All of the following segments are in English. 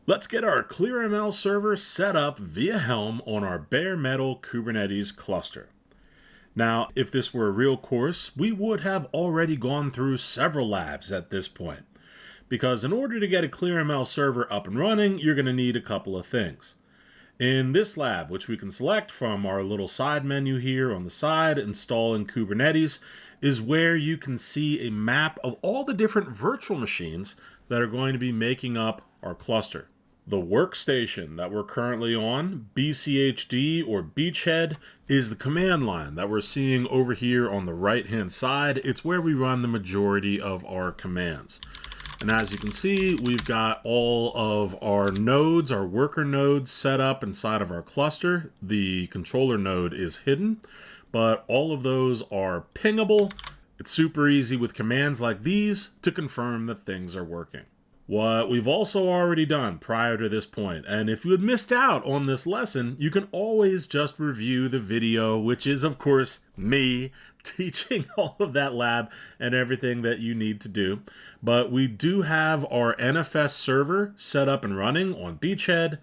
Let's get our ClearML server set up via Helm on our bare metal Kubernetes cluster. Now, if this were a real course, we would have already gone through several labs at this point. Because in order to get a ClearML server up and running, you're going to need a couple of things. In this lab, which we can select from our little side menu here on the side, install in Kubernetes, is where you can see a map of all the different virtual machines that are going to be making up our cluster. The workstation that we're currently on, BCHD or Beachhead, is the command line that we're seeing over here on the right-hand side. It's where we run the majority of our commands. And as you can see, we've got all of our nodes, our worker nodes set up inside of our cluster. The controller node is hidden, but all of those are pingable. It's super easy with commands like these to confirm that things are working. What we've also already done prior to this point, and if you had missed out on this lesson, you can always just review the video, which is of course me teaching all of that lab and everything that you need to do. But we do have our NFS server set up and running on Beachhead.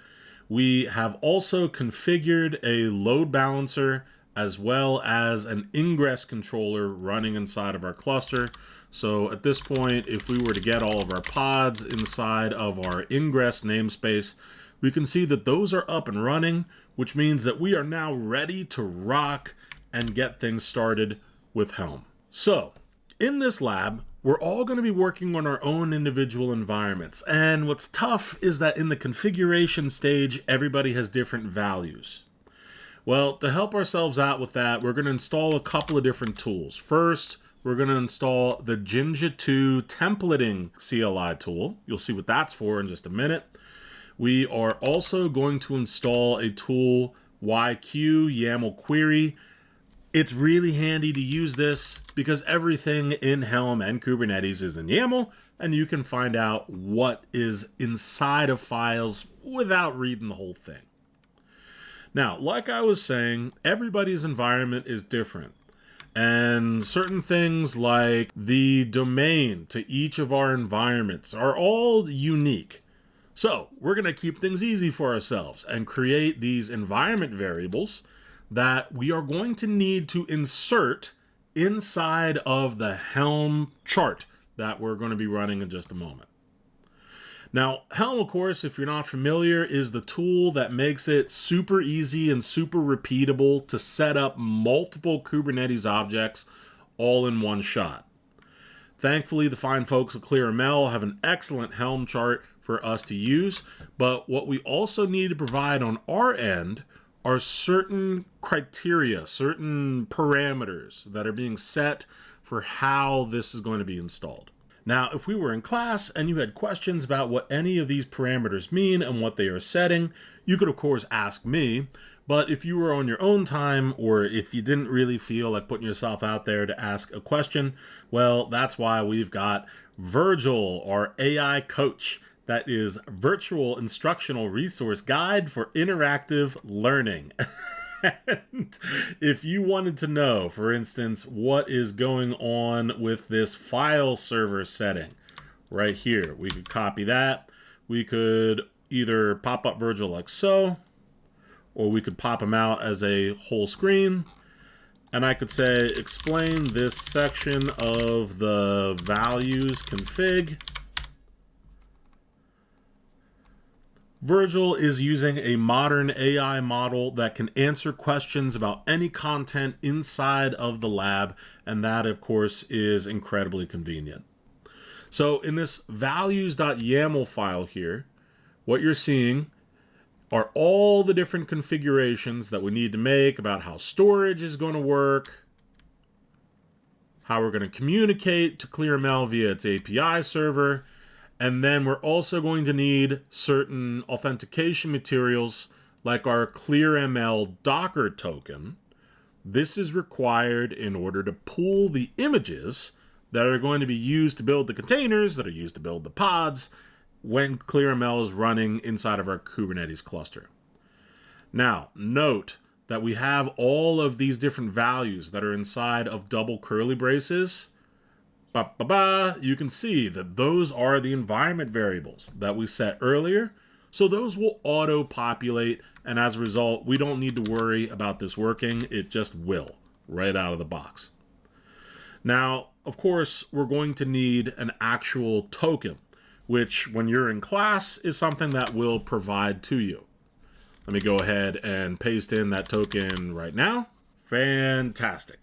We have also configured a load balancer as well as an ingress controller running inside of our cluster. So at this point, if we were to get all of our pods inside of our ingress namespace, we can see that those are up and running, which means that we are now ready to rock and get things started with Helm. So in this lab, we're all going to be working on our own individual environments. And what's tough is that in the configuration stage, everybody has different values. Well, to help ourselves out with that, we're going to install a couple of different tools. First, we're going to install the Jinja 2 templating CLI tool. You'll see what that's for in just a minute. We are also going to install a tool, YQ YAML Query. It's really handy to use this because everything in Helm and Kubernetes is in YAML, and you can find out what is inside of files without reading the whole thing. Now, like I was saying, everybody's environment is different. And certain things like the domain to each of our environments are all unique. So we're going to keep things easy for ourselves and create these environment variables that we are going to need to insert inside of the Helm chart that we're going to be running in just a moment. Now, Helm, of course, if you're not familiar, is the tool that makes it super easy and super repeatable to set up multiple Kubernetes objects all in one shot. Thankfully, the fine folks at ClearML have an excellent Helm chart for us to use, but what we also need to provide on our end are certain criteria, certain parameters that are being set for how this is going to be installed. Now, if we were in class and you had questions about what any of these parameters mean and what they are setting, you could of course ask me, but if you were on your own time or if you didn't really feel like putting yourself out there to ask a question, well, that's why we've got Virgil, our AI coach. That is Virtual Instructional Resource Guide for Interactive Learning. And if you wanted to know, for instance, what is going on with this file server setting right here, we could copy that. We could either pop up Virgil like so, or we could pop them out as a whole screen. And I could say, explain this section of the values config. Virgil is using a modern AI model that can answer questions about any content inside of the lab, and that, of course, is incredibly convenient. So in this values.yaml file here, what you're seeing are all the different configurations that we need to make about how storage is going to work, how we're going to communicate to ClearML via its API server, and then we're also going to need certain authentication materials like our ClearML Docker token. This is required in order to pool the images that are going to be used to build the containers that are used to build the pods when ClearML is running inside of our Kubernetes cluster. Now, note that we have all of these different values that are inside of double curly braces. You can see that those are the environment variables that we set earlier. So those will auto-populate, and as a result, we don't need to worry about this working. It just will, right out of the box. Now, of course, we're going to need an actual token, which when you're in class is something that we'll provide to you. Let me go ahead and paste in that token right now. Fantastic.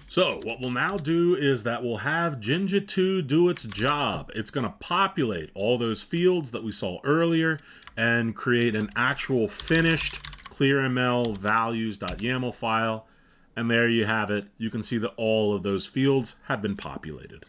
So what we'll now do is that we'll have Jinja 2 do its job. It's going to populate all those fields that we saw earlier and create an actual finished ClearML values.yaml file. And there you have it. You can see that all of those fields have been populated.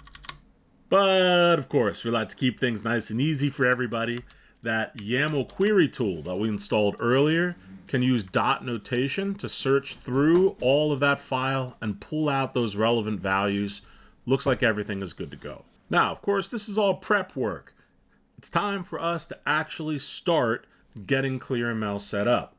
But of course, we like to keep things nice and easy for everybody. That YAML query tool that we installed earlier can use dot notation to search through all of that file and pull out those relevant values. Looks like everything is good to go. Now, of course, this is all prep work. It's time for us to actually start getting ClearML set up.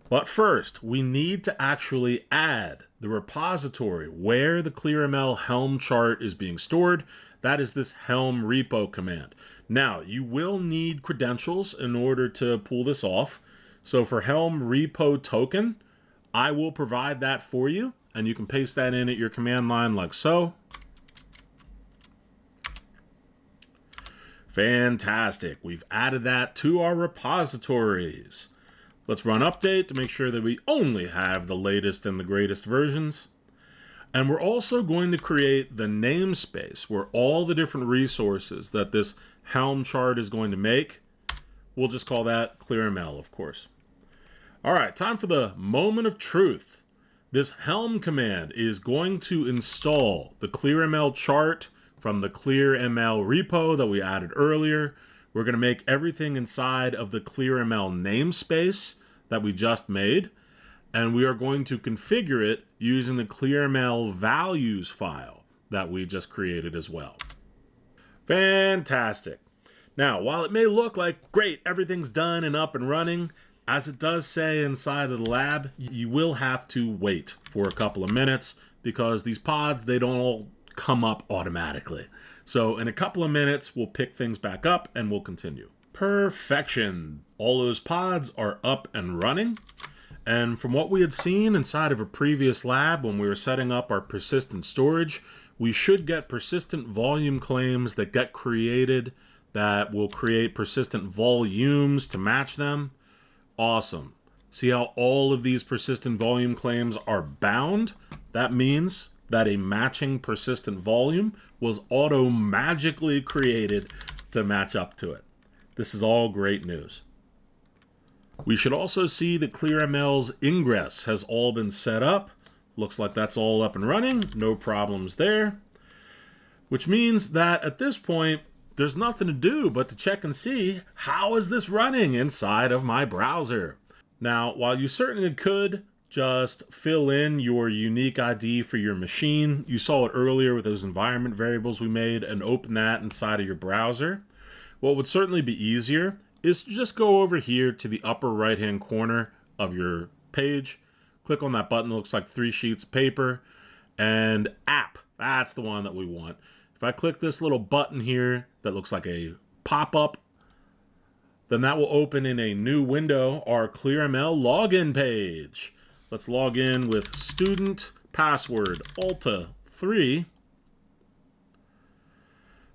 But first, we need to actually add the repository where the ClearML Helm chart is being stored. That is this Helm repo command. Now, you will need credentials in order to pull this off. So for Helm repo token, I will provide that for you, and you can paste that in at your command line like so. Fantastic. We've added that to our repositories. Let's run update to make sure that we only have the latest and the greatest versions. And we're also going to create the namespace where all the different resources that this Helm chart is going to make. We'll just call that ClearML, of course. All right, time for the moment of truth. This Helm command is going to install the ClearML chart from the ClearML repo that we added earlier. We're going to make everything inside of the ClearML namespace that we just made, and we are going to configure it using the ClearML values file that we just created as well. Fantastic. Now, while it may look like, great, everything's done and up and running, as it does say inside of the lab, you will have to wait for a couple of minutes because these pods, they don't all come up automatically. So in a couple of minutes, we'll pick things back up and we'll continue. Perfection. All those pods are up and running. And from what we had seen inside of a previous lab when we were setting up our persistent storage, we should get persistent volume claims that get created that will create persistent volumes to match them. Awesome. See how all of these persistent volume claims are bound? That means that a matching persistent volume was auto-magically created to match up to it. This is all great news. We should also see that ClearML's ingress has all been set up. Looks like that's all up and running. No problems there. Which means that at this point, there's nothing to do but to check and see how is this running inside of my browser. Now, while you certainly could just fill in your unique ID for your machine. You saw it earlier with those environment variables we made, and open that inside of your browser. What would certainly be easier is to just go over here to the upper right hand corner of your page, click on that button that looks like 3 sheets of paper, and app. That's the one that we want. If I click this little button here that looks like a pop-up, then that will open in a new window our ClearML login page. Let's log in with student password Alta3.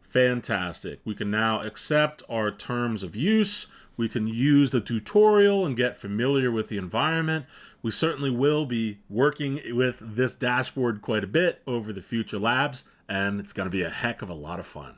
Fantastic. We can now accept our terms of use. We can use the tutorial and get familiar with the environment. We certainly will be working with this dashboard quite a bit over the future labs, and it's going to be a heck of a lot of fun.